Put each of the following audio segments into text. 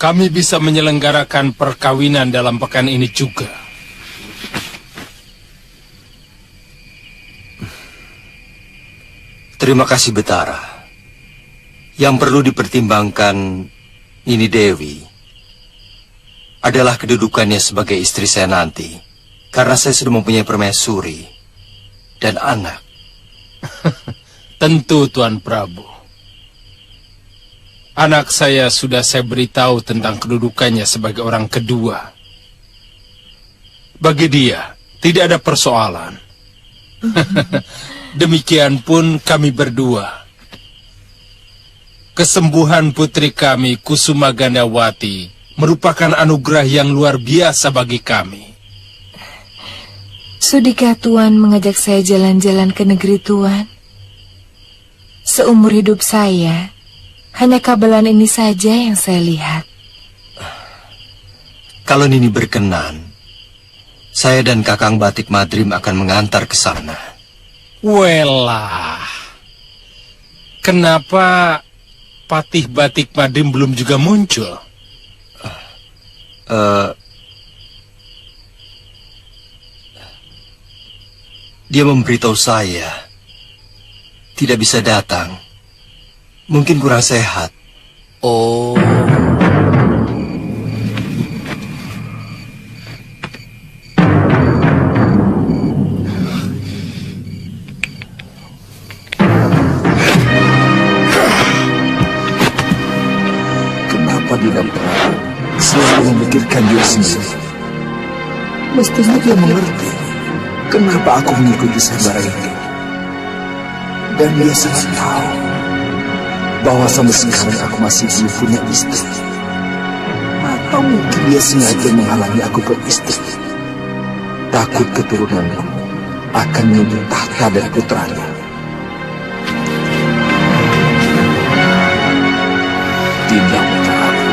kami bisa menyelenggarakan perkawinan dalam pekan ini juga. Terima kasih, Betara. Yang perlu dipertimbangkan Nini Dewi adalah kedudukannya sebagai istri saya nanti. Karena saya sudah mempunyai permaisuri dan anak. Tentu, Tuan Prabu. Anak saya sudah saya beritahu tentang kedudukannya sebagai orang kedua. Bagi dia, tidak ada persoalan. Demikian pun kami berdua. Kesembuhan putri kami, Kusuma Gandawati, merupakan anugerah yang luar biasa bagi kami. Sudikah Tuan mengajak saya jalan-jalan ke negeri Tuan? Seumur hidup saya, hanya kabelan ini saja yang saya lihat. Kalau Nini berkenan, saya dan Kakang Batik Madrim akan mengantar ke sana. Welah, kenapa Patih Batik Madrim belum juga muncul? Dia memberitahu saya tidak bisa datang. Mungkin kurang sehat. Oh. Kenapa Dinda Prabu selalu memikirkan diri sendiri? Mestinya dia mengerti kenapa aku mengikuti sayembara itu. Dan dia sangat tahu bahwa sampai sekarang aku masih belum punya istri. Atau mungkin dia sengaja menghalangi aku beristri. Takut keturunanku akan menuntut tahta dari putranya. Dinda Prabu,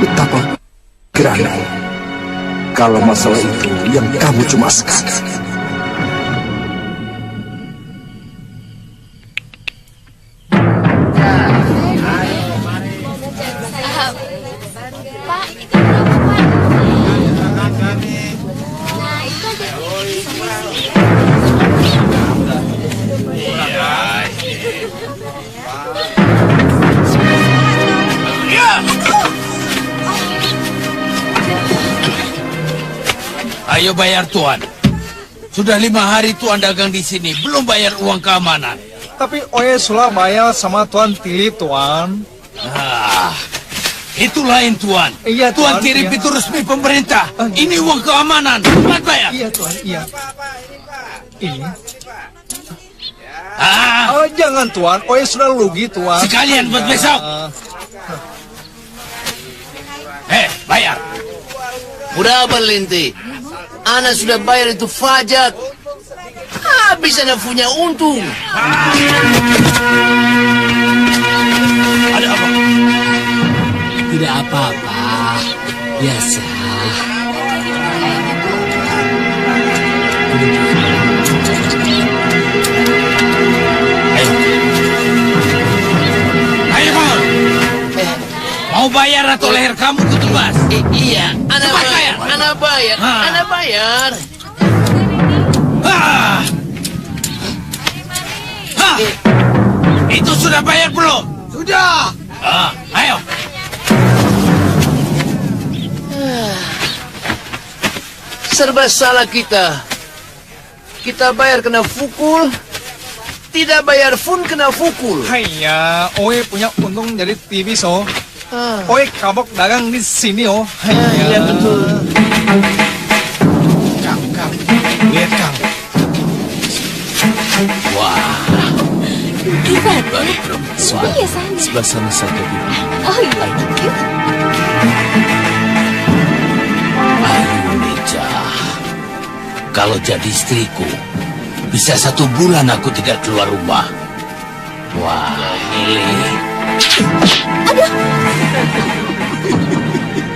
betapa gerana kalau masalah itu yang kamu cemaskan. Ayo bayar Tuan. Sudah 5 hari Tuan dagang di sini, belum bayar uang keamanan. Tapi Oye sudah bayar sama Tuan Tili, Tuan. Itu lain Tuan. Iya, Tuan Tuan, kirim iya. itu resmi pemerintah. Ini uang keamanan. Cepat bayar. Iya, Tuan, iya. Ini. Ah, Jangan, Tuan. Oye sudah rugi, Tuan. sekalian buat besok. Bayar. Udah berlinti. Ana sudah bayar itu pajak. Habis Ana punya untung. Ada apa? Tidak apa-apa, biasa. Ayo kamu. Mau bayar atau leher kamu kutubas? Iya, Ana Cepat bayar. Ana bayar. Ana bayar. Itu sudah bayar belum? Sudah. Ayo. Serba salah kita. Kita bayar kena pukul. Tidak bayar pun kena pukul. Haiya, Oye punya untung jadi TV, so. Ah. Oye kabok dagang di sini, oh. Iya betul. Kang, lihat Kang. Ivan, Baru perempuan. iya sana. Sebelah sana saja. Oh iya, yuk. Ayo Meja. Kalau jadi istriku, bisa 1 bulan aku tidak keluar rumah. Wah, milih.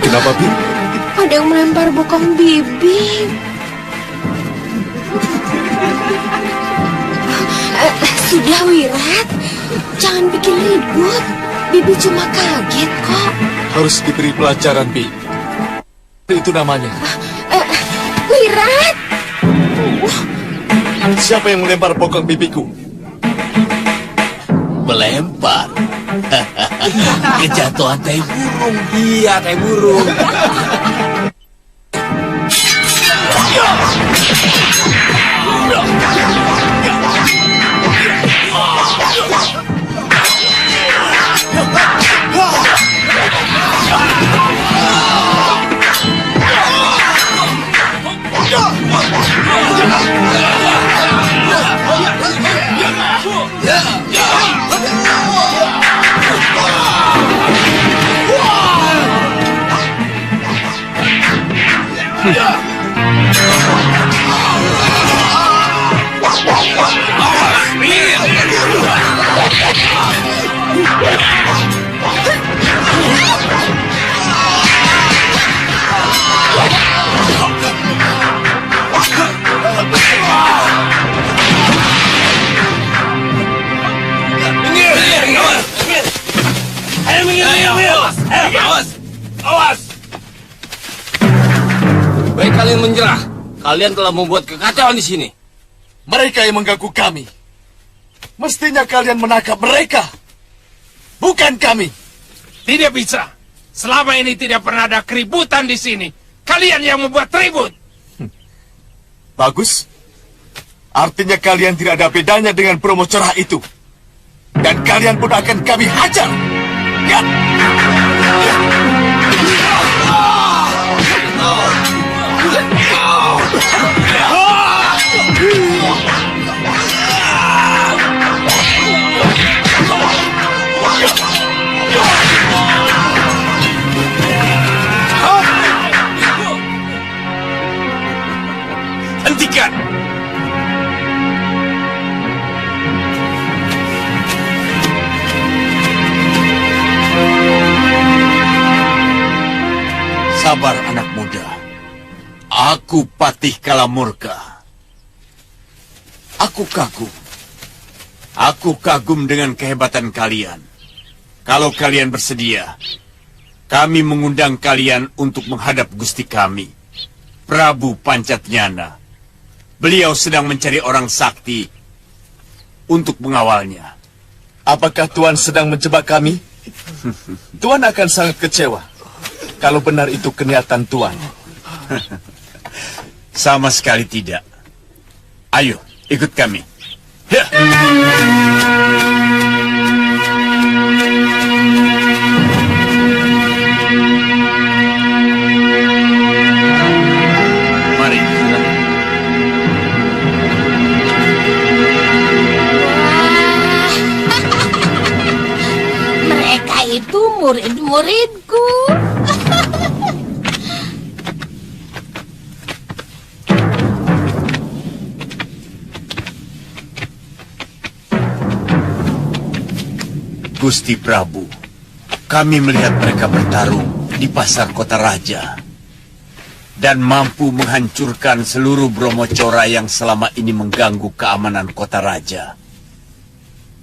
Kenapa, Bi? Ada yang melempar bokong bibing. Sudah, Wirat. Jangan bikin bikin ribut. Bibi cuma kaget kok. Harus diberi pelajaran, Bi. Itu namanya. Wirat. Siapa yang melempar pokok bibiku? Melempar. Kejatuhan tai burung. Iya, tai burung. Baik kalian menyerah. Kalian telah membuat kekacauan di sini. Mereka yang mengganggu kami. Mestinya kalian menangkap mereka. Bukan kami. Tidak bisa. Selama ini tidak pernah ada keributan di sini. Kalian yang membuat ribut. Bagus. Artinya kalian tidak ada bedanya dengan Bromo Corah itu. Dan kalian pun akan kami hajar. Ya. Hentikan. Sabar anak muda. Aku Patih Kalamurka. Aku kagum. Aku kagum dengan kehebatan kalian. Kalau kalian bersedia, kami mengundang kalian untuk menghadap Gusti kami, Prabu Pancatnyana. Beliau sedang mencari orang sakti untuk mengawalnya. Apakah Tuan sedang menjebak kami? Tuan akan sangat kecewa kalau benar itu kenyataan Tuan. Sama sekali tidak. Ayo, ikut kami. Ya. Mari, silakan. Mereka itu murid-muridku. Gusti Prabu, kami melihat mereka bertarung di pasar Kota Raja dan mampu menghancurkan seluruh Bromocora yang selama ini mengganggu keamanan Kota Raja.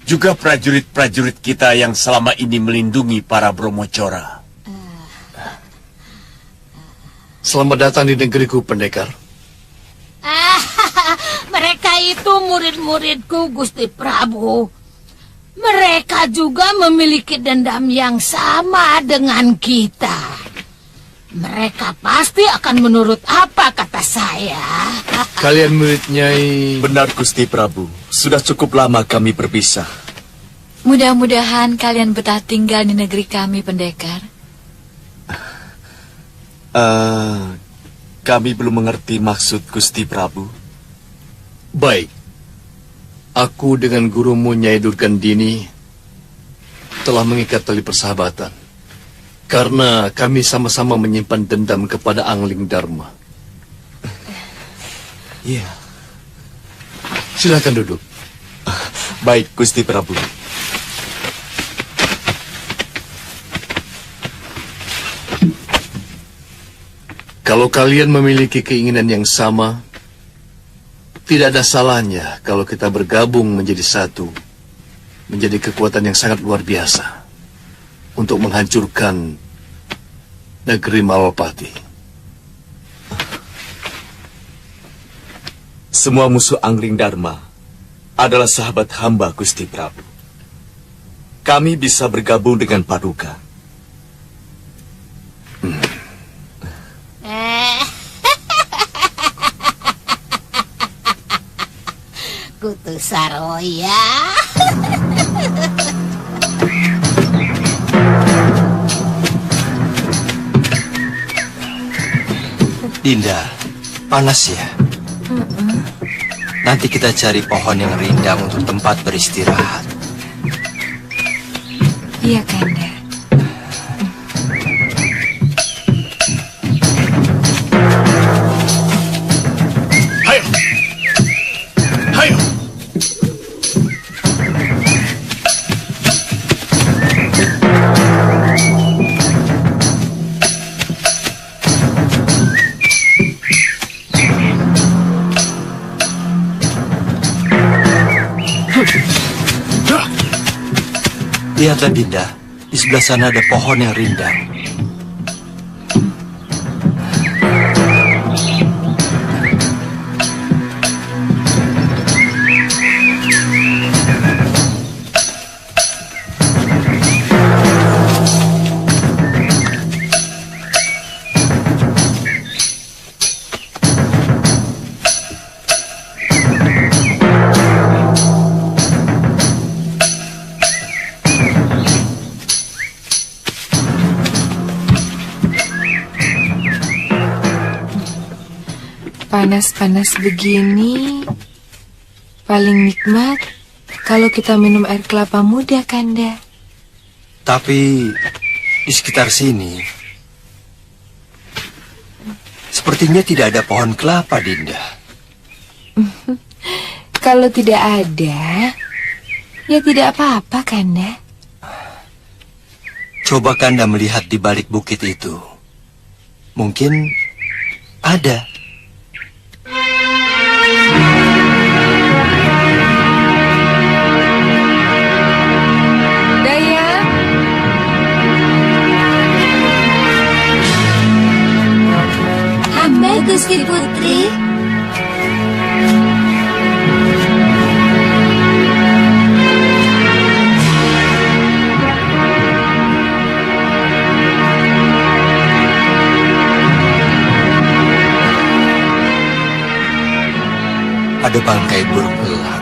Juga prajurit-prajurit kita yang selama ini melindungi para Bromocora. Selamat datang di negeriku, pendekar. Mereka itu murid-muridku, Gusti Prabu. Mereka juga memiliki dendam yang sama dengan kita. Mereka pasti akan menurut apa kata saya. Kalian murid Nyai. Benar, Gusti Prabu. Sudah cukup lama kami berpisah. Mudah-mudahan kalian betah tinggal di negeri kami, pendekar. Kami belum mengerti maksud Gusti Prabu. Baik. Aku dengan gurumu Nyai Durgandini telah mengikat tali persahabatan. Karena kami sama-sama menyimpan dendam kepada Angling Dharma. Iya. Silakan duduk. Baik, Gusti Prabu. Kalau kalian memiliki keinginan yang sama, tidak ada salahnya kalau kita bergabung menjadi satu menjadi kekuatan yang sangat luar biasa untuk menghancurkan negeri Malapati. Semua musuh Angling Dharma adalah sahabat hamba, Gusti Prabu. Kami bisa bergabung dengan Paduka. Kutu Saroya. Dinda, panas ya? Nanti kita cari pohon yang rindang untuk tempat beristirahat. Iya, Kanda. Hayo! Hayo! Lihatlah Dinda, di sebelah sana ada pohon yang rindang. Panas-panas begini, paling nikmat kalau kita minum air kelapa muda, Kanda. Tapi di sekitar sini sepertinya tidak ada pohon kelapa, Dinda. Kalau tidak ada, ya tidak apa-apa, Kanda. Coba Kanda melihat di balik bukit itu. Mungkin ada. Dayang, Hamba Gusti Putri. Ada bangkai burung elang.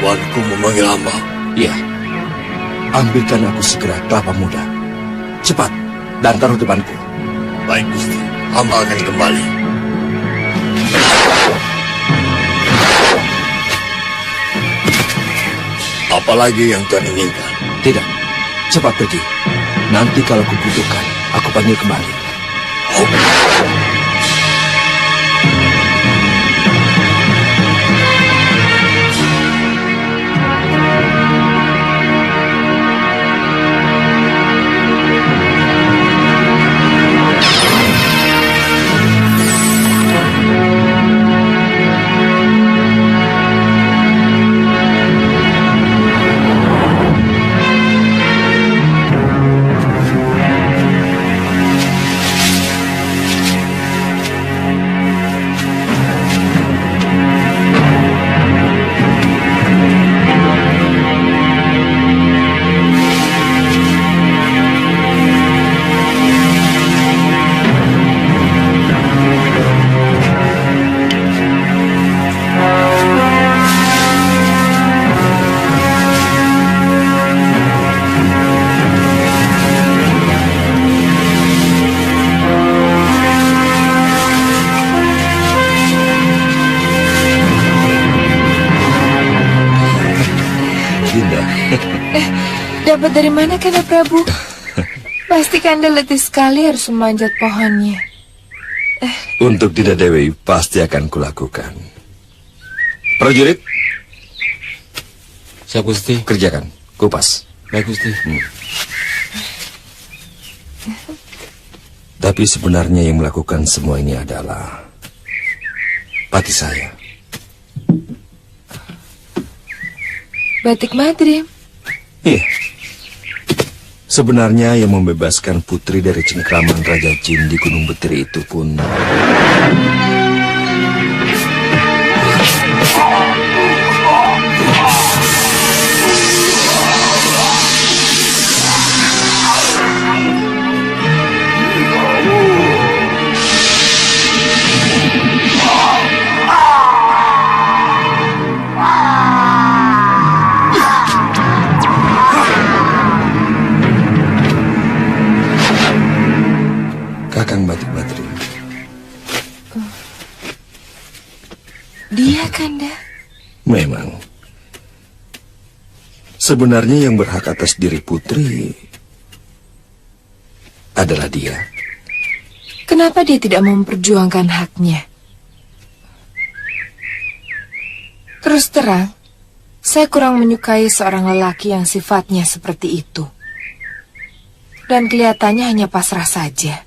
Tuanku memanggil hamba. Iya. Ambilkan aku segera kelapa muda. Cepat, dan taruh depanku. Baik, Gusti. Hamba akan kembali. Apalagi yang Tuhan inginkan? Tidak, cepat pergi. Nanti kalau kubutuhkan, aku panggil kembali. Oh. Dapat dari mana Kanda Prabu? Pasti Kanda letih sekali harus memanjat pohonnya. Untuk Dinda Dewi pasti akan kulakukan. Prajurit, Siap Gusti. kerjakan, kupas. Baik Gusti. Tapi sebenarnya yang melakukan semua ini adalah pati saya. Batik Madrim. Iya. Sebenarnya yang membebaskan putri dari cengkraman Raja Jin di Gunung Betiri itu pun Kakang Batik Madrim. Dia Kanda. Memang. Sebenarnya yang berhak atas diri putri adalah dia. Kenapa dia tidak memperjuangkan haknya? Terus terang, saya kurang menyukai seorang lelaki yang sifatnya seperti itu. Dan kelihatannya hanya pasrah saja.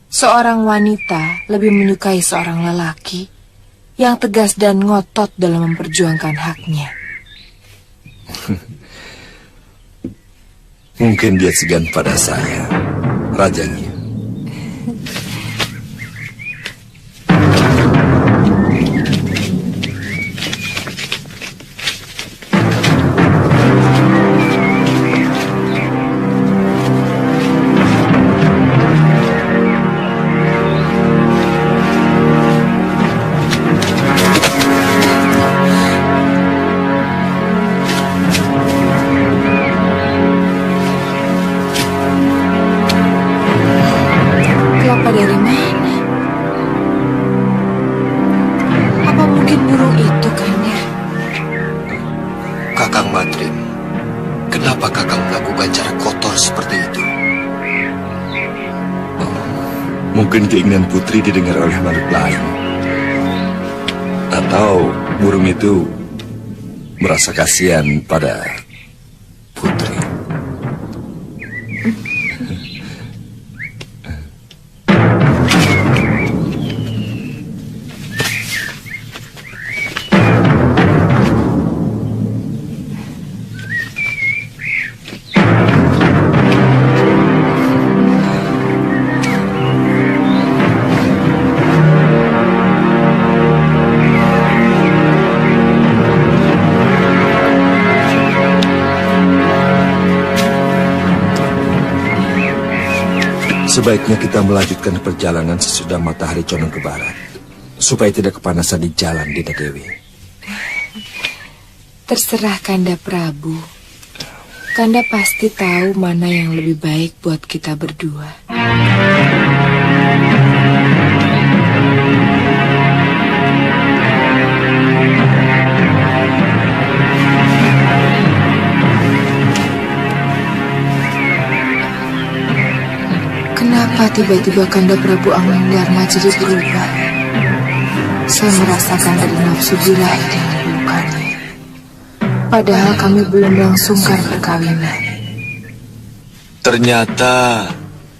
Seorang wanita lebih menyukai seorang lelaki yang tegas dan ngotot dalam memperjuangkan haknya. Mungkin dia segan pada saya, rajanya. Mungkin keinginan putri didengar oleh makhluk lain. Atau burung itu merasa kasihan pada putri. Sebaiknya kita melanjutkan perjalanan sesudah matahari condong ke barat, supaya tidak kepanasan di jalan, Dinda Dewi. Terserah Kanda Prabu. Kanda pasti tahu mana yang lebih baik buat kita berdua. Kenapa tiba-tiba Kanda Prabu Amangdarma jadi berubah? Saya merasakan dari nafsu birahi dengan pelukannya. Padahal kami belum melangsungkan perkawinan. Ternyata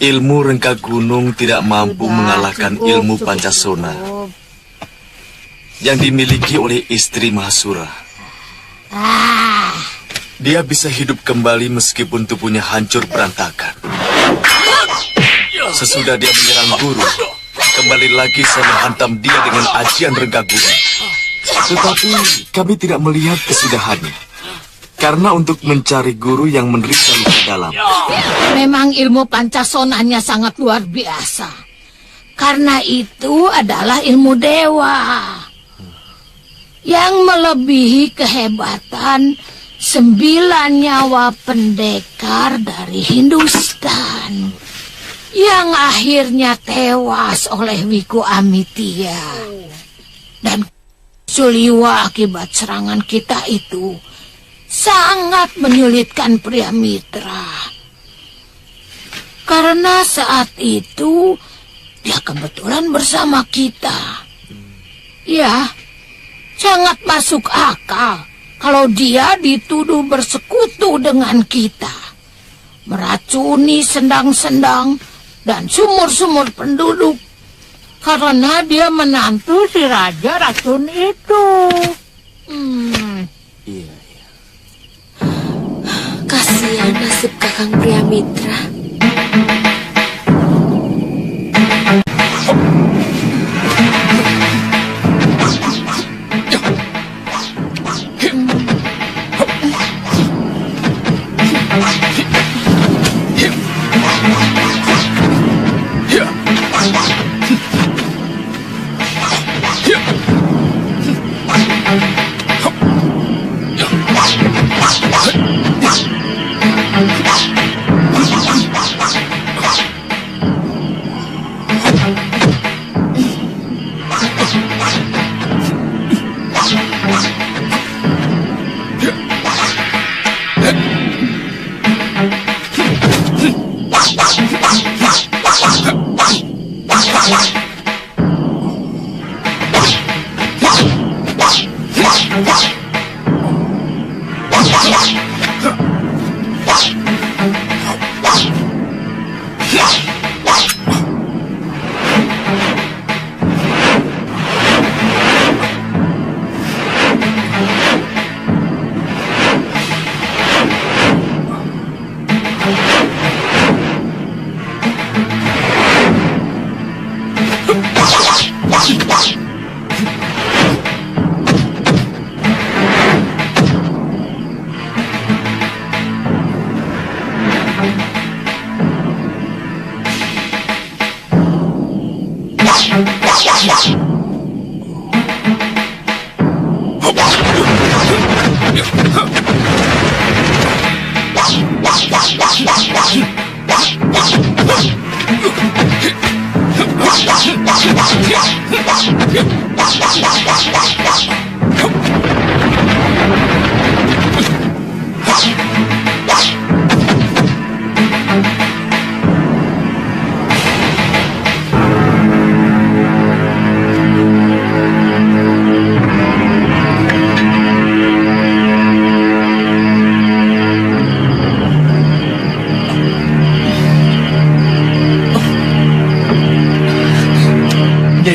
ilmu rengka gunung tidak mampu mengalahkan ilmu Pancasona yang dimiliki oleh istri Mahasura. Dia bisa hidup kembali meskipun tubuhnya hancur berantakan. Sesudah dia menyerang guru, kembali lagi saya menghantam dia dengan ajian rengka gunung. Tetapi kami tidak melihat kesudahannya, karena untuk mencari guru yang menderita luka dalam. Memang ilmu Pancasonanya sangat luar biasa. Karena itu adalah ilmu dewa yang melebihi kehebatan 9 nyawa pendekar dari Hindustan yang akhirnya tewas oleh Wiku Amitya. Dan Suliwa akibat serangan kita itu sangat menyulitkan Priamitra. Karena saat itu dia kebetulan bersama kita. Ya, sangat masuk akal kalau dia dituduh bersekutu dengan kita, meracuni sendang-sendang dan sumur-sumur penduduk, karena dia menantu si Raja Racun itu. Kasihan nasib Kakang Priamitra.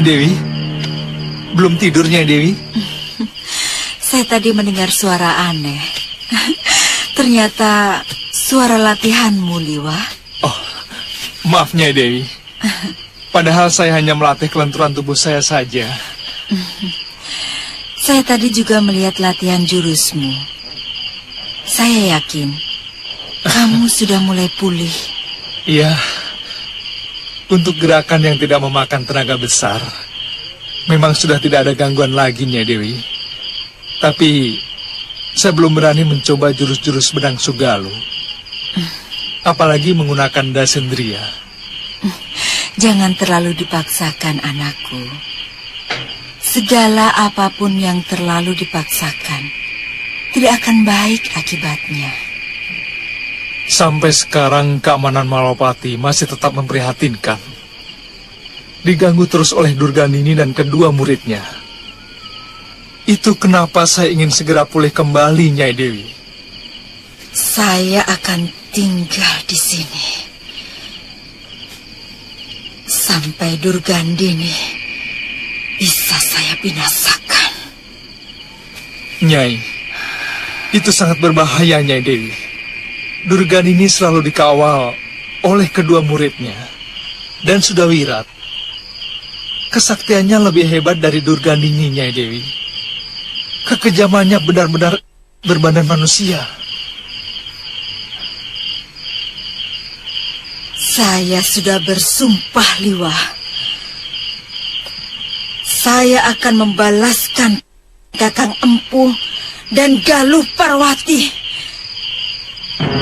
Dewi, belum tidur Nyai Dewi? Saya tadi mendengar suara aneh. Ternyata suara latihanmu, Liwa. Oh, maaf Nyai Dewi. Padahal saya hanya melatih kelenturan tubuh saya saja. Saya tadi juga melihat latihan jurusmu. Saya yakin kamu sudah mulai pulih. Iya. Untuk gerakan yang tidak memakan tenaga besar, memang sudah tidak ada gangguan lagi, Nyai Dewi. Tapi, saya belum berani mencoba jurus-jurus Bedang Sugalu. Apalagi menggunakan Dasendria. Jangan terlalu dipaksakan, anakku. Segala apapun yang terlalu dipaksakan, tidak akan baik akibatnya. Sampai sekarang keamanan Malapati masih tetap memprihatinkan. Diganggu terus oleh Durganini dan kedua muridnya. Itu kenapa saya ingin segera pulih kembali, Nyai Dewi. Saya akan tinggal di sini sampai Durgandini bisa saya binasakan. Nyai, itu sangat berbahaya, Nyai Dewi. Durganini selalu dikawal oleh kedua muridnya dan sudah wirat. Kesaktiannya lebih hebat dari Durganini, Nyai Dewi. Kekejamannya benar-benar berbadan manusia. Saya sudah bersumpah, Liwa. Saya akan membalaskan Kakang Empu dan Galuh Parwati.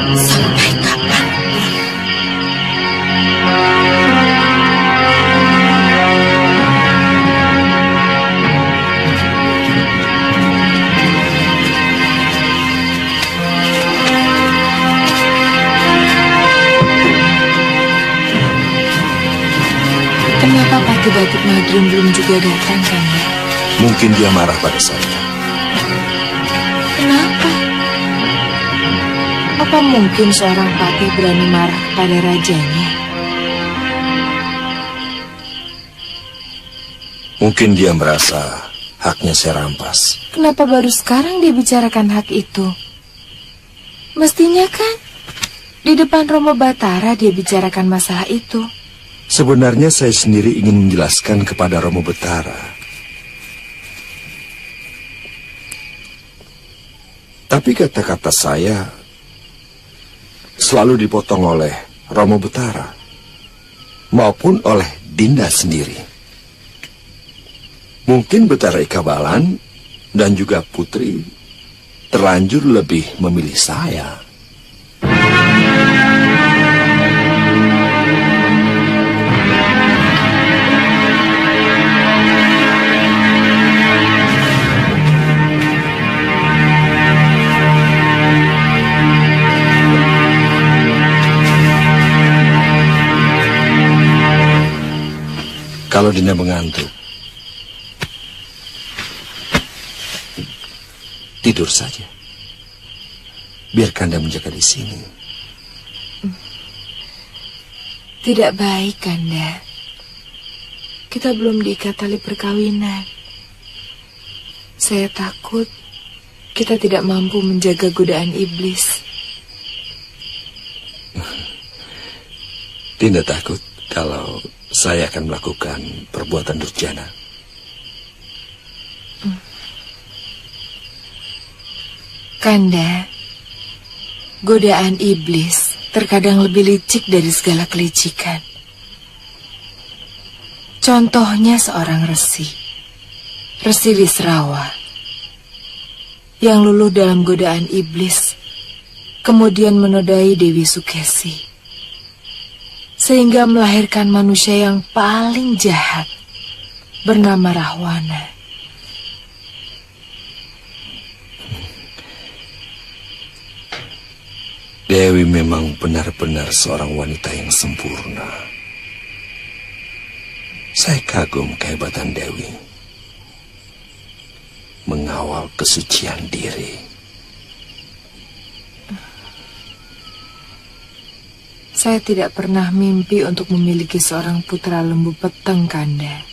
Sampai kapanpun. Kenapa Patih Batik Madrim belum juga datang, Kanda? Mungkin dia marah pada saya. Kenapa? Apa mungkin seorang patih berani marah kepada rajanya? Mungkin dia merasa haknya saya rampas. Kenapa baru sekarang dia bicarakan hak itu? Mestinya kan di depan Romo Batara dia bicarakan masalah itu. Sebenarnya saya sendiri ingin menjelaskan kepada Romo Batara. Tapi kata-kata saya selalu dipotong oleh Romo Batara maupun oleh Dinda sendiri. Mungkin Batara Ikabalan dan juga Putri terlanjur lebih memilih saya. Kalau Dinda mengantuk, tidur saja. Biarkan Dinda menjaga di sini. Tidak baik, Kanda. Kita belum diikat tali perkawinan. Saya takut kita tidak mampu menjaga godaan iblis. Dinda takut kalau saya akan melakukan perbuatan durjana. Kanda, godaan iblis terkadang lebih licik dari segala kelicikan. Contohnya seorang resi Wisrawa, yang luluh dalam godaan iblis, kemudian menodai Dewi Sukesi, sehingga melahirkan manusia yang paling jahat bernama Rahwana. Dewi memang benar-benar seorang wanita yang sempurna. Saya kagum kehebatan Dewi mengawal kesucian diri. Saya tidak pernah mimpi untuk memiliki seorang putra lembu peteng, Kanda.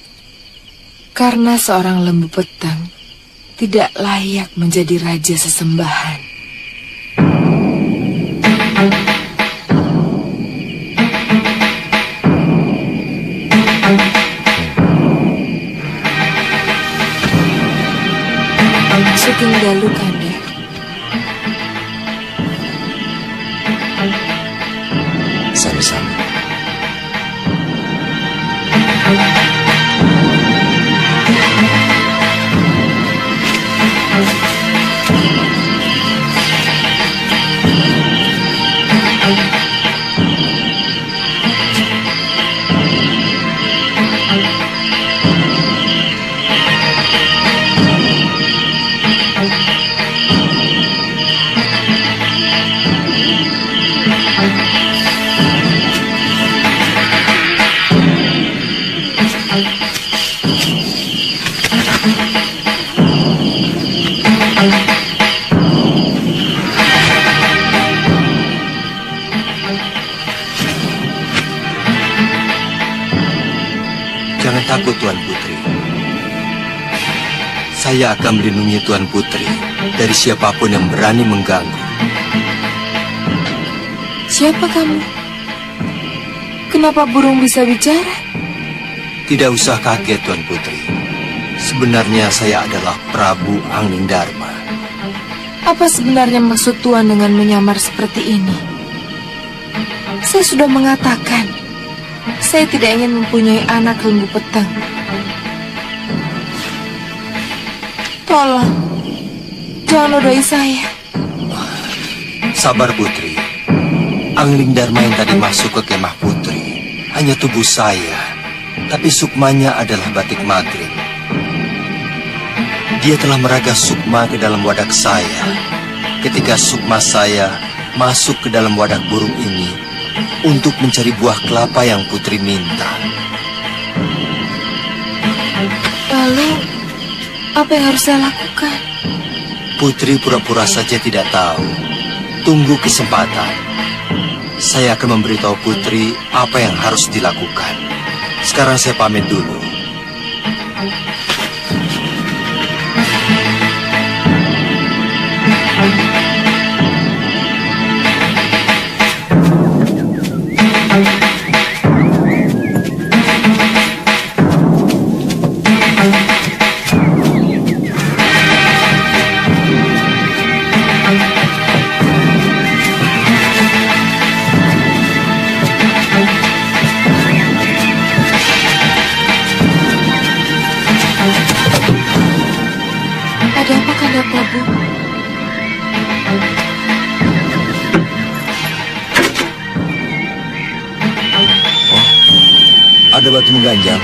Karena seorang lembu peteng tidak layak menjadi raja sesembahan. Suking Dalu, Kanda. Sama-sama. Jangan takut, Tuan Putri. Saya akan melindungi Tuan Putri dari siapapun yang berani mengganggu. Siapa kamu? Kenapa burung bisa bicara? Tidak usah kaget, Tuan Putri. Sebenarnya saya adalah Prabu Anglingdarma. Apa sebenarnya maksud Tuan dengan menyamar seperti ini? Saya sudah mengatakan, saya tidak ingin mempunyai anak lembu peteng. Tolong, jangan nodai saya. Sabar, Putri. Anglingdarma yang tadi masuk ke kemah Putri hanya tubuh saya, tapi sukmanya adalah batik Madrim. Dia telah meragas sukma ke dalam wadak saya. Ketika sukma saya masuk ke dalam wadak burung ini untuk mencari buah kelapa yang Putri minta. Lalu, apa yang harus saya lakukan? Putri pura-pura saja tidak tahu. Tunggu kesempatan. Saya akan memberitahu Putri apa yang harus dilakukan. Sekarang saya pamit dulu. Ada apa, Kanda Prabu? Ada batu mengganjal.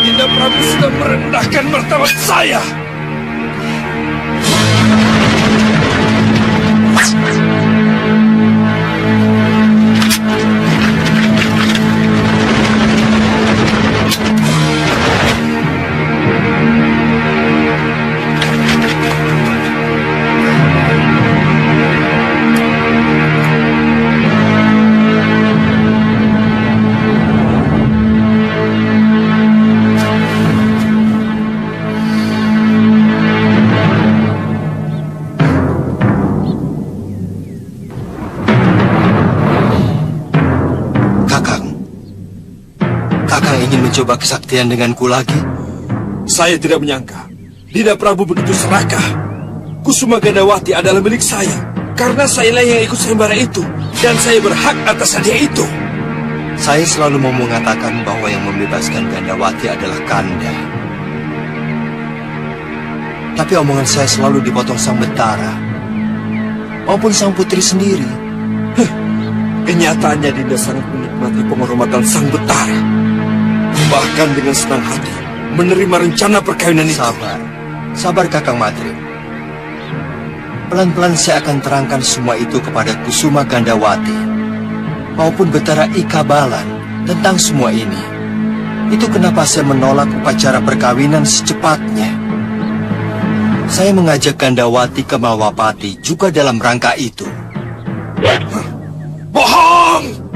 Dinda Prabu sudah merendahkan martabat saya. Mencoba kesaktian denganku lagi? Saya tidak menyangka Dinda Prabu begitu serakah. Kusuma Gandawati adalah milik saya karena sayalah yang ikut sayembara itu dan saya berhak atas hadiah itu. Saya selalu mau mengatakan bahwa yang membebaskan Gandawati adalah Kanda. Tapi omongan saya selalu dipotong Sang Betara maupun Sang Putri sendiri. Kenyataannya Dinda sangat menikmati penghormatan Sang Betara. Bahkan dengan senang hati menerima rencana perkawinan itu. Sabar Kakang Madrim. Pelan-pelan saya akan terangkan semua itu kepada Kusuma Gandawati maupun Betara Ika Balan tentang semua ini. Itu kenapa saya menolak upacara perkawinan secepatnya. Saya mengajak Gandawati ke Malwapati juga dalam rangka itu. Bohong!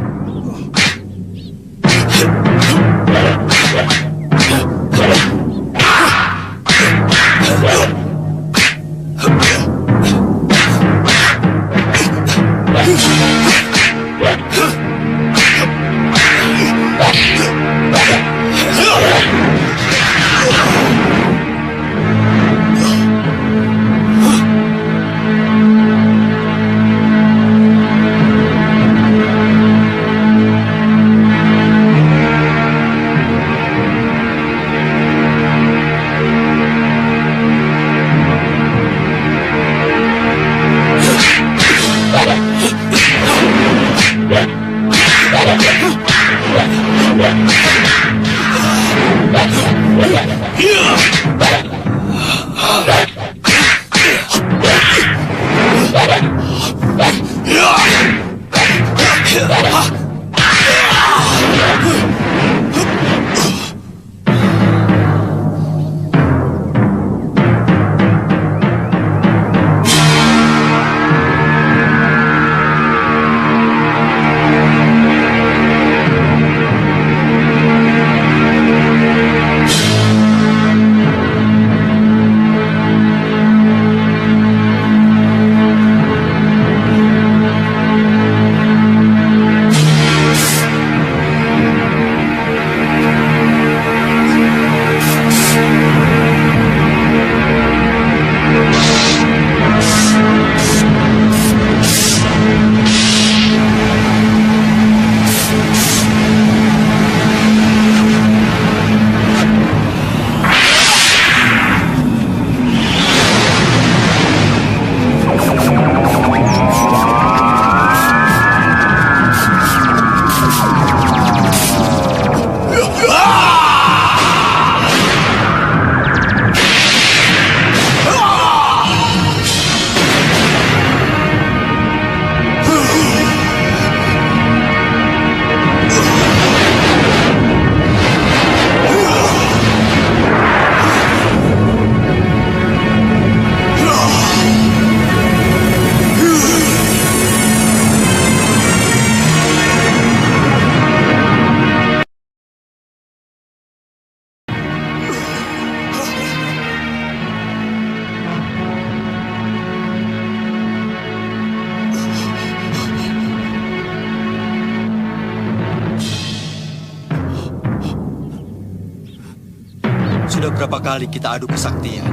Sudah berapa kali kita adu kesaktian,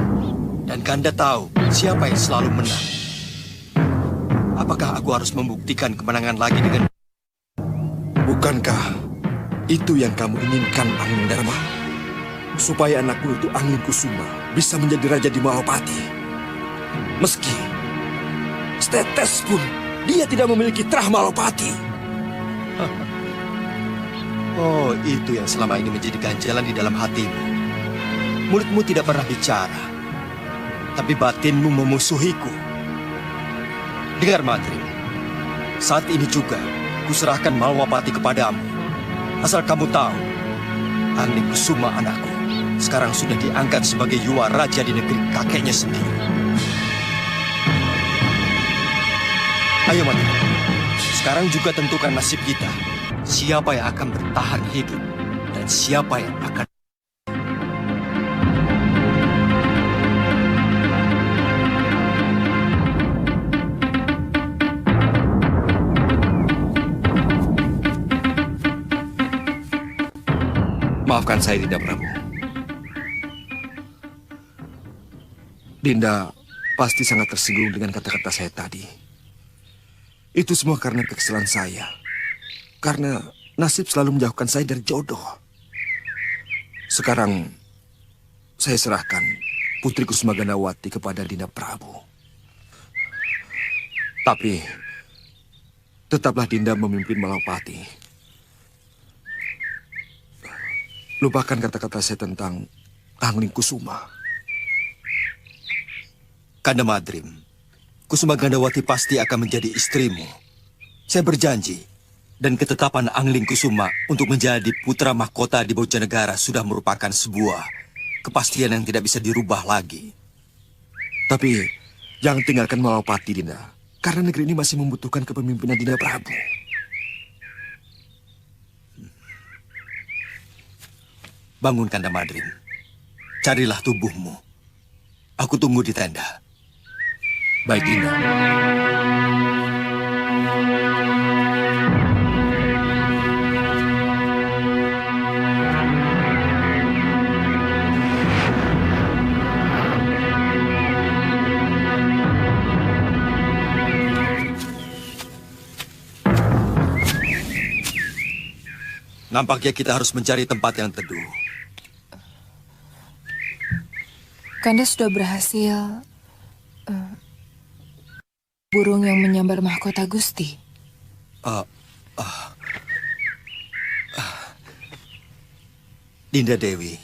dan Kanda tahu siapa yang selalu menang. Apakah aku harus membuktikan kemenangan lagi dengan... Bukankah itu yang kamu inginkan, Angling Dharma? Supaya anakmu itu Angling Kusuma bisa menjadi raja di Malapati. Meski setetes pun dia tidak memiliki terah Malapati. Oh, itu yang selama ini menjadi ganjalan di dalam hatimu. Mulutmu tidak pernah bicara, tapi batinmu memusuhiku. Dengar, Madrim. Saat ini juga, kuserahkan Malwapati kepadamu. Asal kamu tahu, Angling Kusuma anakku sekarang sudah diangkat sebagai Yuwa Raja di negeri kakeknya sendiri. Ayo, Madrim. Sekarang juga tentukan nasib kita. Siapa yang akan bertahan hidup dan siapa yang akan... Maafkan saya, Dinda Prabu. Dinda pasti sangat tersinggung dengan kata-kata saya tadi. Itu semua karena kekesalan saya. Karena nasib selalu menjauhkan saya dari jodoh. Sekarang, saya serahkan Putri Kusuma Gandawati kepada Dinda Prabu. Tapi, tetaplah Dinda memimpin Malapati. Lupakan kata-kata saya tentang Angling Kusuma. Kanda Madrim, Kusuma Gandawati pasti akan menjadi istrimu. Saya berjanji, dan ketetapan Angling Kusuma untuk menjadi putra mahkota di Bojanegara sudah merupakan sebuah kepastian yang tidak bisa dirubah lagi. Tapi, jangan tinggalkan Malapati, Dinda. Karena negeri ini masih membutuhkan kepemimpinan Dinda Prabu. Bangun, Kanda Madrim. Carilah tubuhmu. Aku tunggu di tenda. Baik, Dinda. Nampaknya kita harus mencari tempat yang teduh. Kanda sudah berhasil burung yang menyambar mahkota Gusti. Dinda Dewi,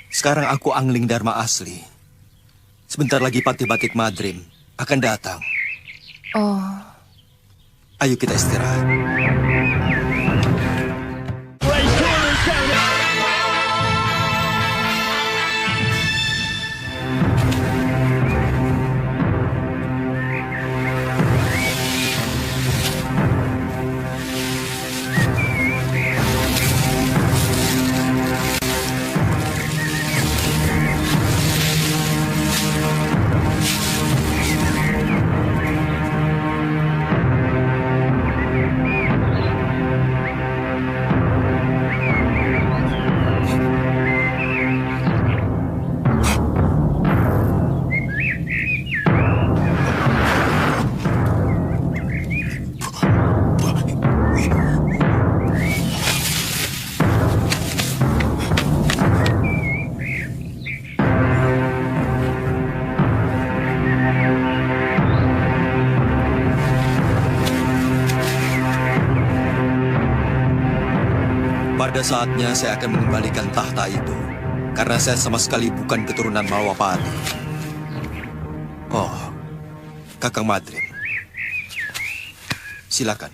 sekarang aku Angling Dharma asli. Sebentar lagi Patih Batik Madrim akan datang. Oh. Ayo kita istirahat. Pada saatnya saya akan mengembalikan tahta itu, karena saya sama sekali bukan keturunan Malwapati. Oh, Kakang Madrim, silakan.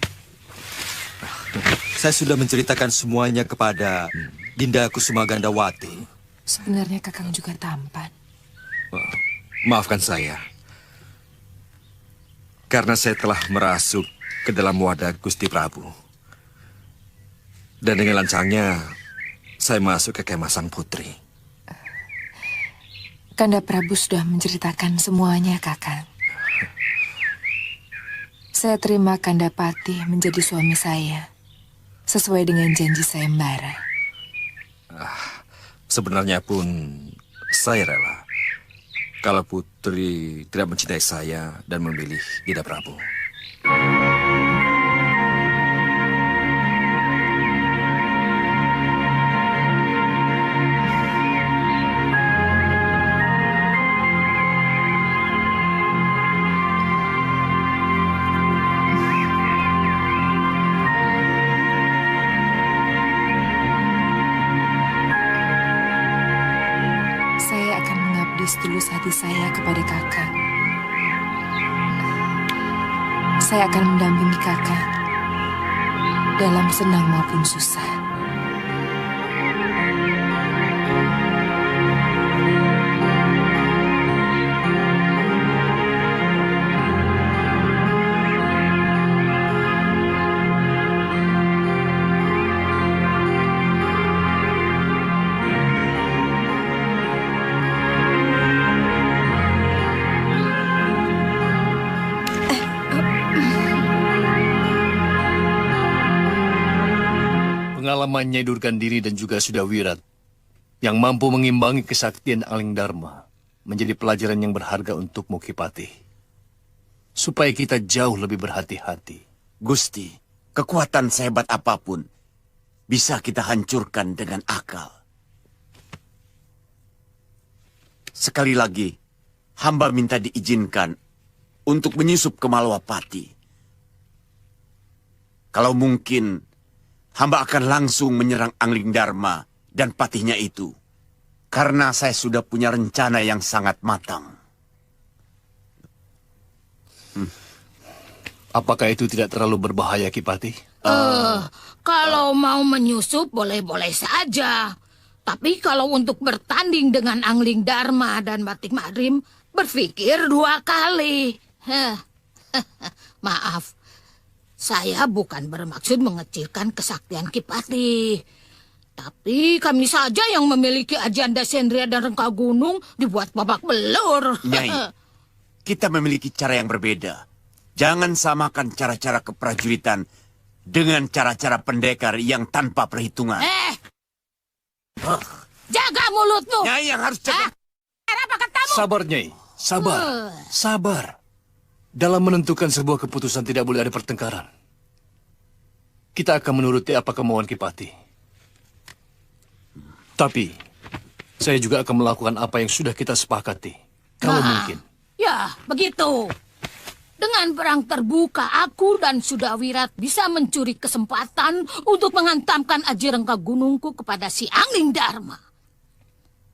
Saya sudah menceritakan semuanya kepada Dinda Kusuma Gandawati. Sebenarnya Kakang juga tampan. Maafkan saya. Karena saya telah merasuk ke dalam wadah Gusti Prabu. Dan dengan lancangnya, saya masuk ke kemah sang putri. Kanda Prabu sudah menceritakan semuanya, Kakang. Saya terima Kanda Patih menjadi suami saya, sesuai dengan janji sayembara. Sebenarnya pun saya rela kalau putri tidak mencintai saya dan memilih Dinda Prabu. Setulus hati saya kepada kakak. Saya akan mendampingi kakak dalam senang maupun susah. Pengalaman Nyai Durgandini dan juga Sudawirat yang mampu mengimbangi kesaktian Aling Dharma menjadi pelajaran yang berharga untuk Mukipati. Supaya kita jauh lebih berhati-hati. Gusti, kekuatan sehebat apapun bisa kita hancurkan dengan akal. Sekali lagi, hamba minta diizinkan untuk menyusup ke Malwapati. Kalau mungkin, hamba akan langsung menyerang Angling Dharma dan patihnya itu. Karena saya sudah punya rencana yang sangat matang. Apakah itu tidak terlalu berbahaya, Kipati? Kalau mau menyusup boleh-boleh saja. Tapi kalau untuk bertanding dengan Angling Dharma dan Batik Madrim, berpikir 2 kali. Maaf, saya bukan bermaksud mengecilkan kesaktian Kipati. Tapi kami saja yang memiliki Ajanda Sendria dan Rengka Gunung dibuat babak belur. Nyai, kita memiliki cara yang berbeda. Jangan samakan cara-cara keprajuritan dengan cara-cara pendekar yang tanpa perhitungan. Jaga mulutmu. Nyai yang harus jaga. Apa katamu? Sabar, Nyai. Sabar. Sabar. Dalam menentukan sebuah keputusan tidak boleh ada pertengkaran. Kita akan menuruti apa kemauan Kipati. Tapi, saya juga akan melakukan apa yang sudah kita sepakati. Kalau mungkin. Ya, begitu. Dengan perang terbuka, aku dan Sudawirat bisa mencuri kesempatan untuk menghantamkan Aji Rengka Gunungku kepada si Angling Dharma.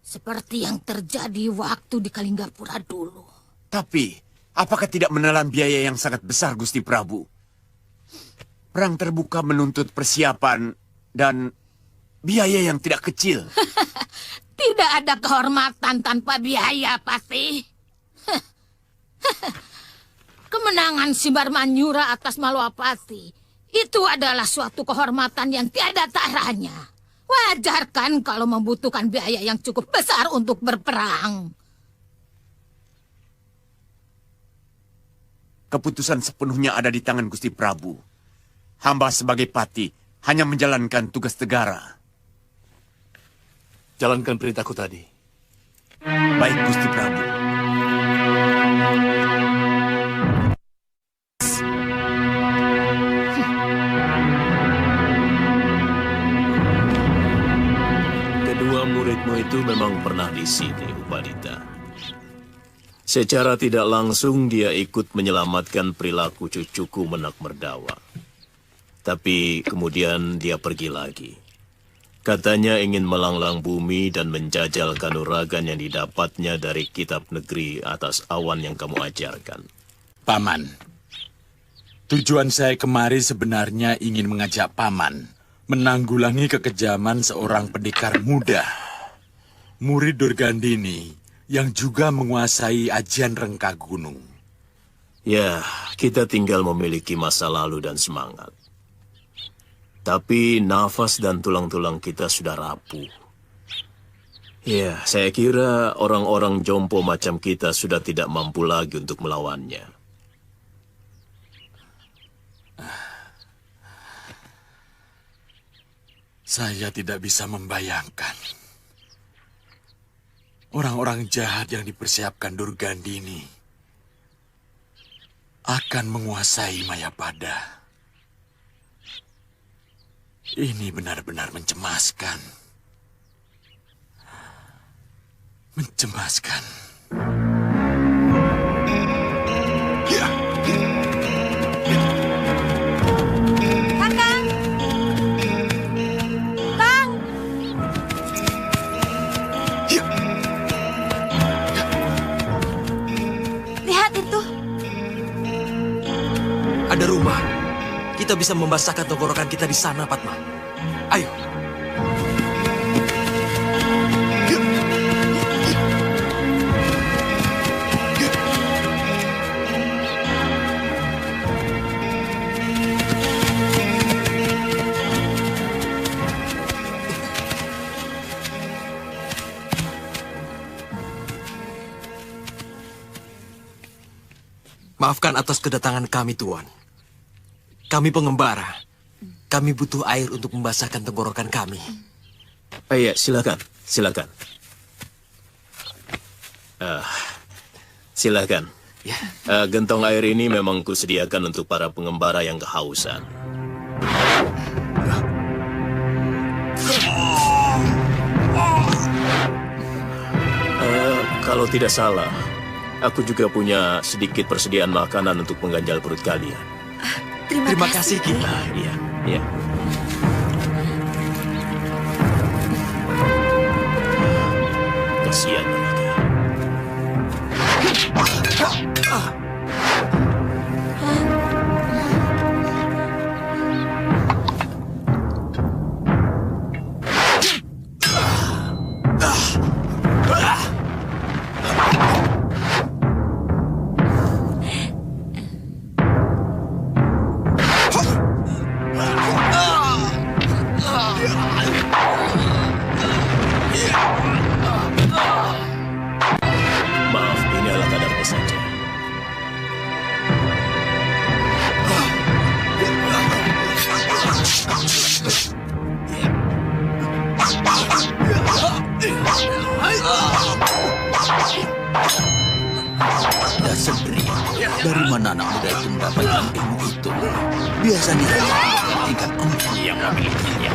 Seperti yang terjadi waktu di Kalinggapura dulu. Tapi, apakah tidak menelan biaya yang sangat besar, Gusti Prabu? Perang terbuka menuntut persiapan dan biaya yang tidak kecil. Tidak ada kehormatan tanpa biaya, pasti. Kemenangan Simbar Manyura atas Malwapati itu adalah suatu kehormatan yang tiada taranya. Wajar kan kalau membutuhkan biaya yang cukup besar untuk berperang. Keputusan sepenuhnya ada di tangan Gusti Prabu. Hamba sebagai pati hanya menjalankan tugas negara. Jalankan perintahku tadi. Baik, Gusti Prabu. Kedua muridmu itu memang pernah di sini, Upadita. Secara tidak langsung dia ikut menyelamatkan perilaku cucuku Menak Merdawa. Tapi kemudian dia pergi lagi. Katanya ingin melanglang bumi dan menjajal kanuragan yang didapatnya dari kitab negeri atas awan yang kamu ajarkan. Paman, tujuan saya kemari sebenarnya ingin mengajak Paman menanggulangi kekejaman seorang pendekar muda, murid Durgandini yang juga menguasai ajian Rengka Gunung. Ya, kita tinggal memiliki masa lalu dan semangat. Tapi nafas dan tulang-tulang kita sudah rapuh. Ya, saya kira orang-orang jompo macam kita sudah tidak mampu lagi untuk melawannya. Saya tidak bisa membayangkan orang-orang jahat yang dipersiapkan Durgandini akan menguasai Mayapada. Ini benar-benar mencemaskan. Mencemaskan. Kakang! Kang! Lihat itu. Ada rumah. Kita bisa membasahkan tenggorokan kita di sana, Padma. Ayo. Maafkan atas kedatangan kami, Tuan. Kami pengembara. Kami butuh air untuk membasahkan tenggorokan kami. Iya, silakan, silakan. Silakan. Ya. Gentong air ini memang kusediakan untuk para pengembara yang kehausan. Kalau tidak salah, aku juga punya sedikit persediaan makanan untuk mengganjal perut kalian. Terima kasih, Ki. Iya, iya. Kasihan mereka. Maaf, ini adalah kadarnya saja. Dasar Dri, dari mana anak muda itu mendapatkan ilmu itu? Biasanya tingkat empu yang memilikinya.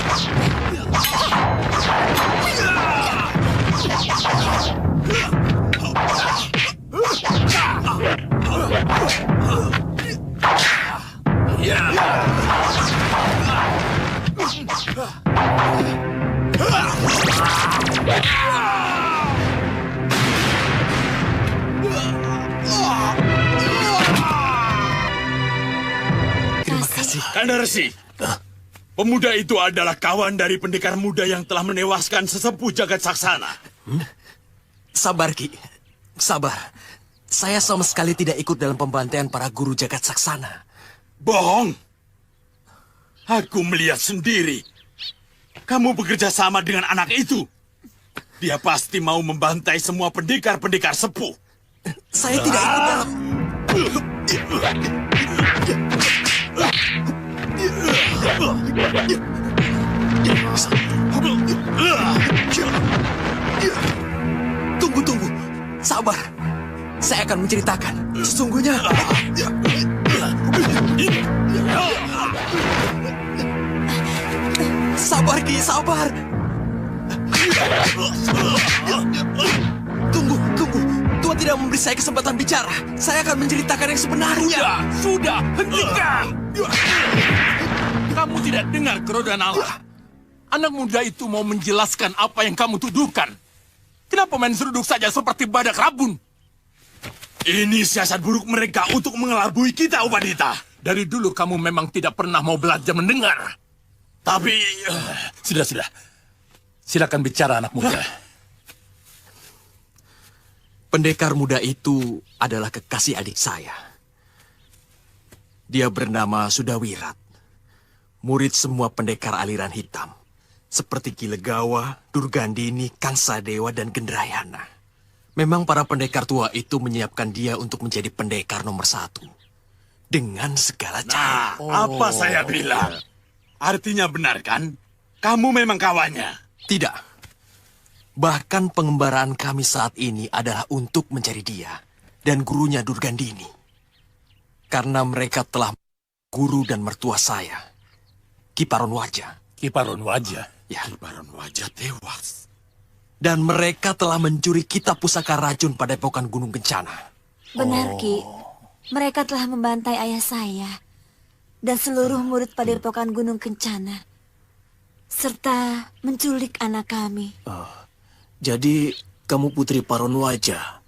Terima kasih. Kandarsi, pemuda itu adalah kawan dari pendekar muda yang telah menewaskan sesepuh jagat saksana. Sabar, Ki. Sabar. Saya sama sekali tidak ikut dalam pembantaian para guru jagat saksana. Bohong. Aku melihat sendiri. Kamu bekerja sama dengan anak itu. Dia pasti mau membantai semua pendekar-pendekar sepuh. Saya tidak ikut dalam... Tunggu. Sabar. Saya akan menceritakan. Sesungguhnya... Sabar, Ki, sabar. Tunggu. Tuhan tidak memberi saya kesempatan bicara. Saya akan menceritakan yang sebenarnya. Sudah, hentikan. Kamu tidak dengar kerodan Allah. Anak muda itu mau menjelaskan apa yang kamu tuduhkan. Kenapa main seruduk saja seperti badak rabun? Ini siasat buruk mereka untuk mengelabui kita, Upadita. Dari dulu kamu memang tidak pernah mau belajar mendengar. Tapi, sudah. Silakan bicara, anak muda. Pendekar muda itu adalah kekasih adik saya. Dia bernama Sudawirat. Murid semua pendekar aliran hitam. Seperti Ki Legawa, Durgandini, Kangsadewa, dan Gendrayana. Memang para pendekar tua itu menyiapkan dia untuk menjadi pendekar nomor 1. Dengan segala cara. Apa saya bilang? Artinya benar kan? Kamu memang kawannya. Tidak. Bahkan pengembaraan kami saat ini adalah untuk mencari dia dan gurunya Durgandini. Karena mereka telah guru dan mertua saya, Ki Paronwaja. Ki Paronwaja? Ya. Ki Paronwaja tewas. Dan mereka telah mencuri kitab pusaka racun pada epokan Gunung Kencana. Benar, Ki. Mereka telah membantai ayah saya dan seluruh murid padepokan Gunung Kencana, serta menculik anak kami. Jadi, kamu putri Paronwaja?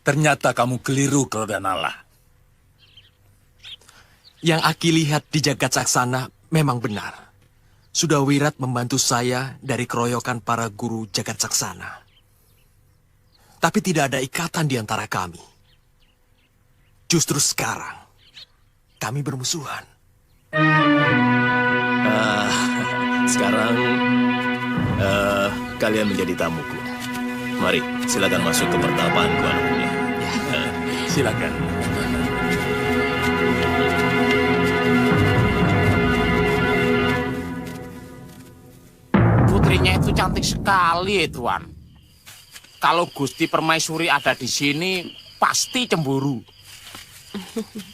Ternyata kamu keliru, Krodanala. Yang Aki lihat di Jagat Saksana memang benar. Sudawirat membantu saya dari keroyokan para guru Jagat Saksana. Tapi tidak ada ikatan di antara kami. Justru sekarang, kami bermusuhan. Sekarang, kalian menjadi tamuku. Mari, silakan masuk ke pertapaanku, anak muda. Silakan. Putrinya itu cantik sekali, Tuan. Kalau Gusti Permaisuri ada di sini, pasti cemburu.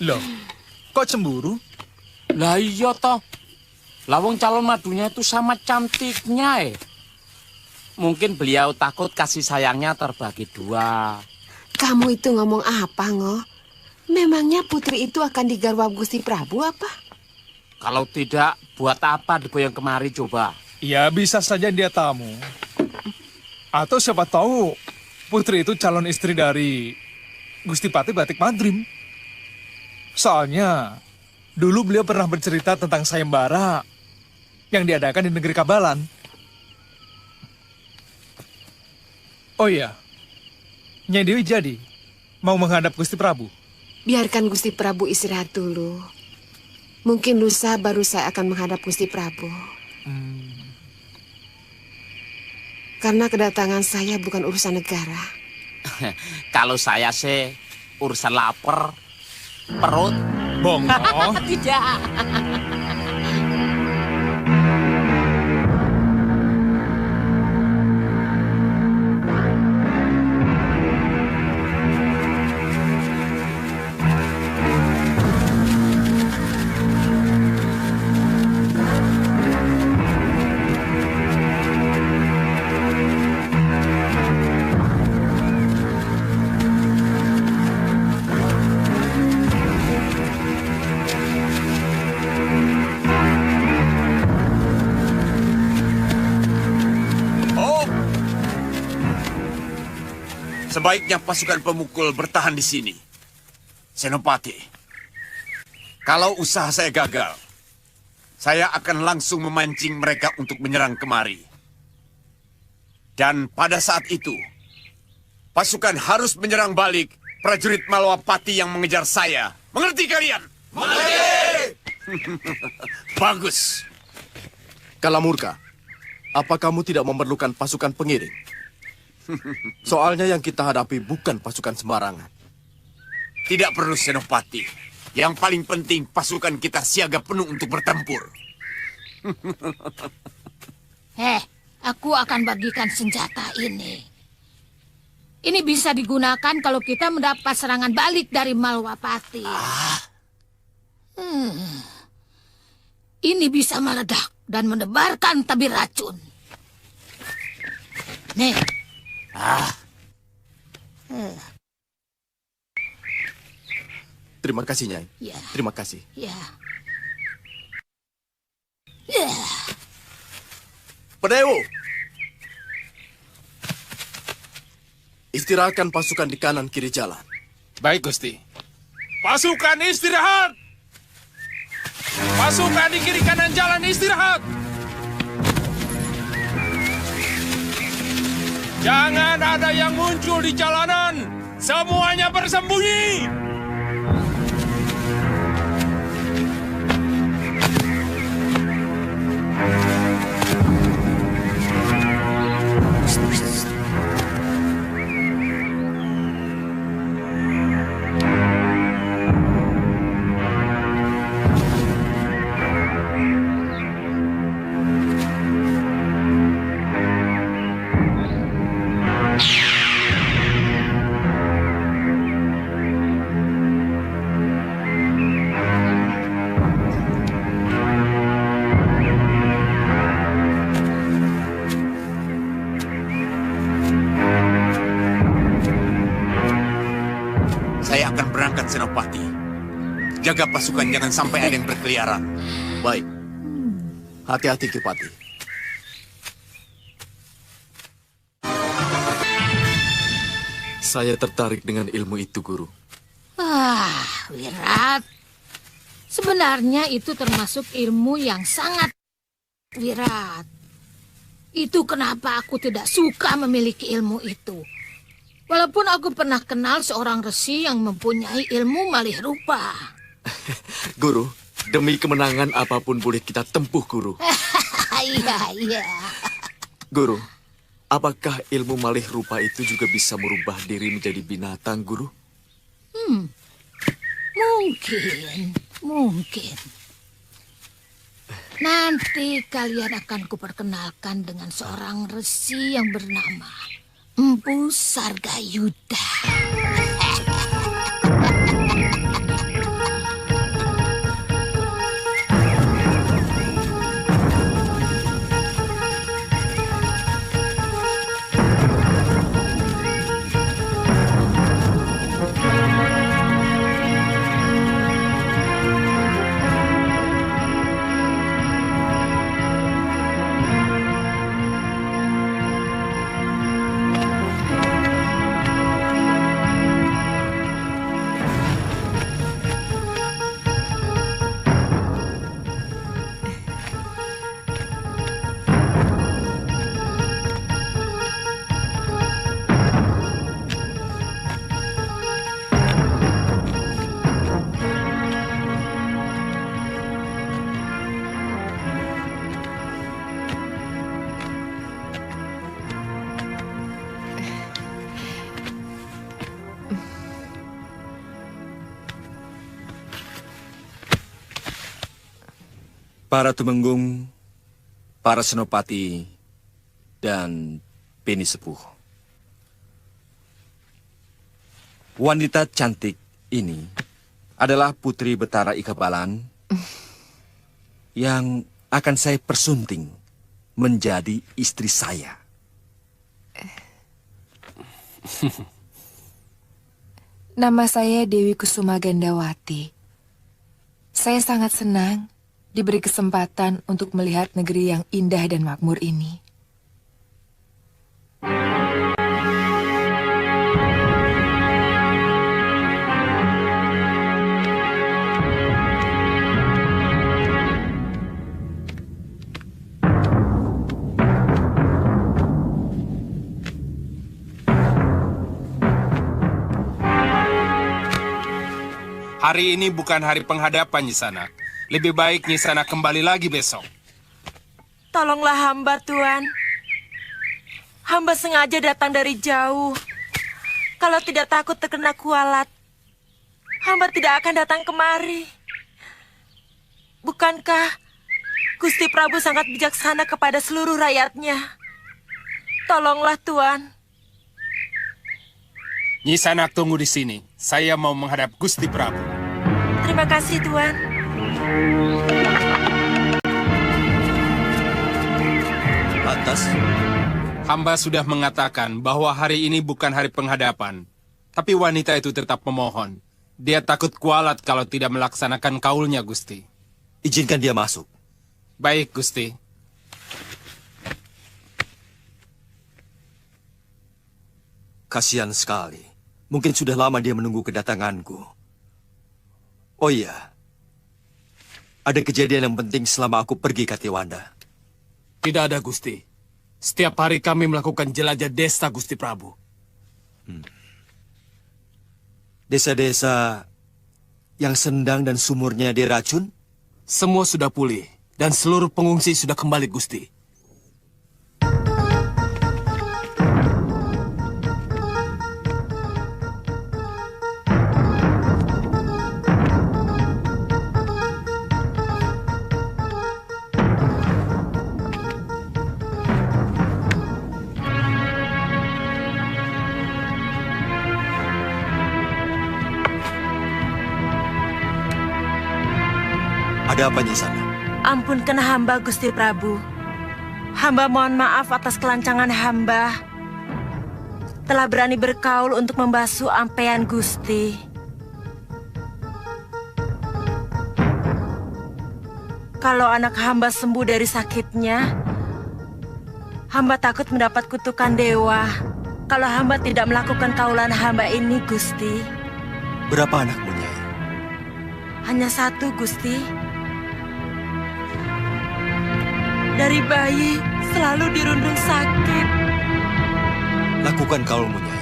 Loh, kok cemburu? Lah iya toh. Lawang calon madunya itu sama cantiknya. Mungkin beliau takut kasih sayangnya terbagi dua. Kamu itu ngomong apa, Ngo? Memangnya putri itu akan digarwap Gusti Prabu apa? Kalau tidak, buat apa diboyong kemari coba? Ya, bisa saja dia tamu. Atau siapa tahu putri itu calon istri dari Gusti Patih Batik Madrim. Soalnya, dulu beliau pernah bercerita tentang sayembara yang diadakan di negeri Kabalan. Oh iya, Nyai Dewi jadi mau menghadap Gusti Prabu. Biarkan Gusti Prabu istirahat dulu. Mungkin lusa baru saya akan menghadap Gusti Prabu. Karena kedatangan saya bukan urusan negara. Kalau saya sih urusan lapar, perut. Bongo. Tidak. Sebaiknya pasukan pemukul bertahan di sini. Senopati, kalau usaha saya gagal, saya akan langsung memancing mereka untuk menyerang kemari. Dan pada saat itu, pasukan harus menyerang balik prajurit Malwapati yang mengejar saya. Mengerti kalian? Mengerti! Bagus. Kalamurka, apa kamu tidak memerlukan pasukan pengiring? Soalnya yang kita hadapi bukan pasukan sembarangan. Tidak perlu, Senopati. Yang paling penting pasukan kita siaga penuh untuk bertempur. Aku akan bagikan senjata ini. Ini bisa digunakan kalau kita mendapat serangan balik dari Malwapati. Ini bisa meledak dan menebarkan tabir racun. Nih. Terima kasih, Nyai. Ya. Terima kasih. Ya. Pedewo! Istirahatkan pasukan di kanan kiri jalan. Baik, Gusti. Pasukan istirahat! Pasukan di kiri kanan jalan istirahat! Jangan ada yang muncul di jalanan! Semuanya bersembunyi! Senopati. Jaga pasukan jangan sampai ada yang berkeliaran. Baik. Hati-hati, Kipati. Saya tertarik dengan ilmu itu, Guru. Wirat. Sebenarnya itu termasuk ilmu yang sangat Wirat. Itu kenapa aku tidak suka memiliki ilmu itu. Walaupun aku pernah kenal seorang resi yang mempunyai ilmu malih rupa. Guru, demi kemenangan apapun boleh kita tempuh, Guru. Iya. Guru, apakah ilmu malih rupa itu juga bisa merubah diri menjadi binatang, Guru? Mungkin. Nanti kalian akan kuperkenalkan dengan seorang resi yang bernama Empu Sargayuda. Para tumenggung, para senopati, dan beni sepuh. Wanita cantik ini adalah Putri Betara Ikabalan yang akan saya persunting menjadi istri saya. Nama saya Dewi Kusuma Gandawati. Saya sangat senang diberi kesempatan untuk melihat negeri yang indah dan makmur ini. Hari ini bukan hari penghadapan, Nyisana. Lebih baik Nyisana kembali lagi besok. Tolonglah hamba, Tuan. Hamba sengaja datang dari jauh. Kalau tidak takut terkena kualat, hamba tidak akan datang kemari. Bukankah Gusti Prabu sangat bijaksana kepada seluruh rakyatnya? Tolonglah, Tuan. Nyisana tunggu di sini. Saya mau menghadap Gusti Prabu. Terima kasih, Tuan. Atas. Hamba sudah mengatakan bahwa hari ini bukan hari penghadapan. Tapi wanita itu tetap memohon. Dia takut kualat kalau tidak melaksanakan kaulnya, Gusti. Izinkan dia masuk. Baik, Gusti. Kasihan sekali. Mungkin sudah lama dia menunggu kedatanganku. Oh iya. Ada kejadian yang penting selama aku pergi, Katiwanda. Tidak ada, Gusti. Setiap hari kami melakukan jelajah desa, Gusti Prabu. Desa-desa yang sendang dan sumurnya diracun? Semua sudah pulih, dan seluruh pengungsi sudah kembali, Gusti. Ada apa, Nyisana? Ampunkan hamba, Gusti Prabu. Hamba mohon maaf atas kelancangan hamba. Telah berani berkaul untuk membasuh ampean Gusti. Kalau anak hamba sembuh dari sakitnya, hamba takut mendapat kutukan dewa. Kalau hamba tidak melakukan kaulan hamba ini, Gusti. Berapa anakmu, Nyai? Hanya satu, Gusti. Dari bayi selalu dirundung sakit. Lakukan kaulmu, Nyai.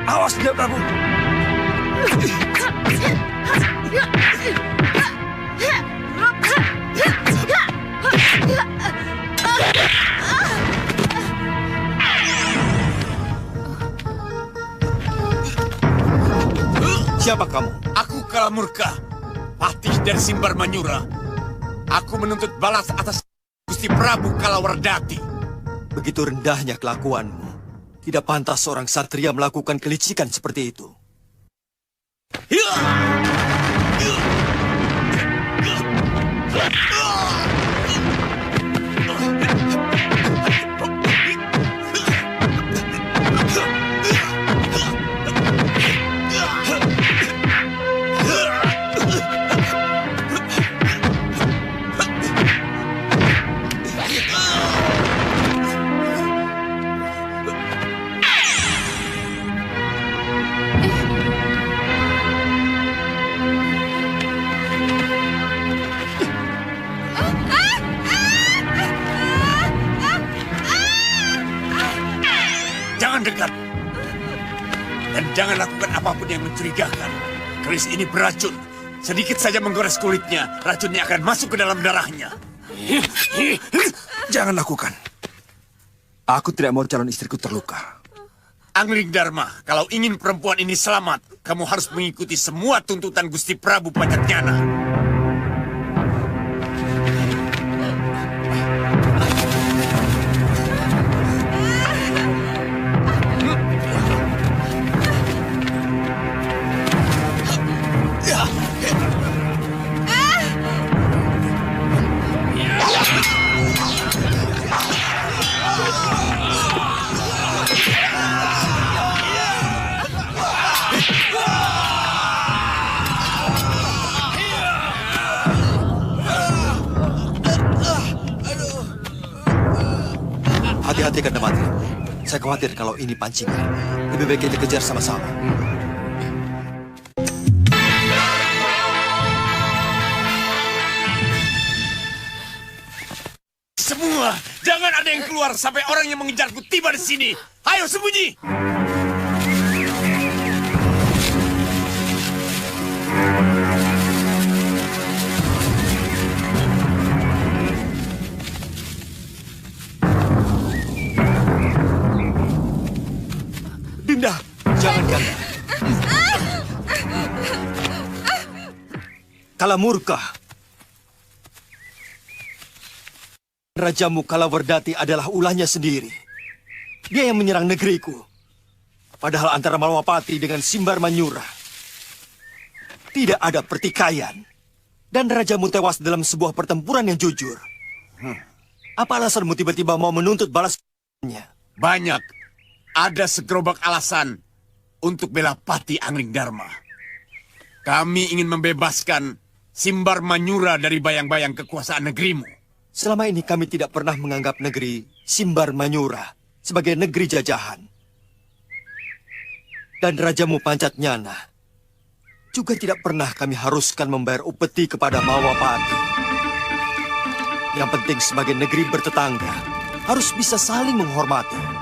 Awas dia, Prabu. Siapa kamu? Aku Kalamurka, patih dari Simbar Manyura. Aku menuntut balas atas Gusti Prabu Kalawardhati. Begitu rendahnya kelakuanmu. Tidak pantas seorang satria melakukan kelicikan seperti itu. Jangan dekat. Dan jangan lakukan apapun yang mencurigakan. Keris ini beracun. Sedikit saja menggores kulitnya, racunnya akan masuk ke dalam darahnya. Jangan lakukan. Aku tidak mau calon istriku terluka. Angling Dharma, kalau ingin perempuan ini selamat, kamu harus mengikuti semua tuntutan Gusti Prabu Pancatnyana. Hati-hati, Gandamati. Saya khawatir kalau ini pancingan. Lebih baik kita kejar sama-sama. Semua, jangan ada yang keluar sampai orang yang mengejarku tiba di sini. Ayo sembunyi. Dinda, jangan Ganda. Kalamurka. Rajamu Kalawardhati adalah ulahnya sendiri. Dia yang menyerang negeriku. Padahal antara Malwapati dengan Simbar Manyura tidak ada pertikaian. Dan rajamu tewas dalam sebuah pertempuran yang jujur. Apa alasanmu tiba-tiba mau menuntut balasnya? Banyak. Ada segerobak alasan untuk bela Pati Angling Dharma. Kami ingin membebaskan Simbar Manyura dari bayang-bayang kekuasaan negerimu. Selama ini kami tidak pernah menganggap negeri Simbar Manyura sebagai negeri jajahan. Dan rajamu Pancatnyana juga tidak pernah kami haruskan membayar upeti kepada Malwapati. Yang penting sebagai negeri bertetangga harus bisa saling menghormati.